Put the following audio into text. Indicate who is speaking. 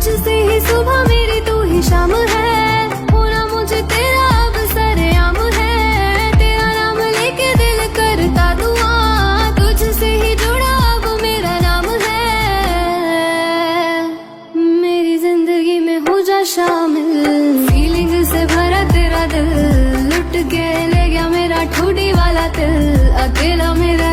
Speaker 1: तुझसे ही सुबह मेरी तू ही शाम है, होना मुझे तेरा अब सरेआम है। तेरा नाम लेके दिल करता दुआ, तुझसे ही जुड़ा अब मेरा नाम है। मेरी जिंदगी में हो जा शामिल, फीलिंग से भरा तेरा दिल, लुट के ले गया मेरा ठुडी वाला दिल। अकेला मेरा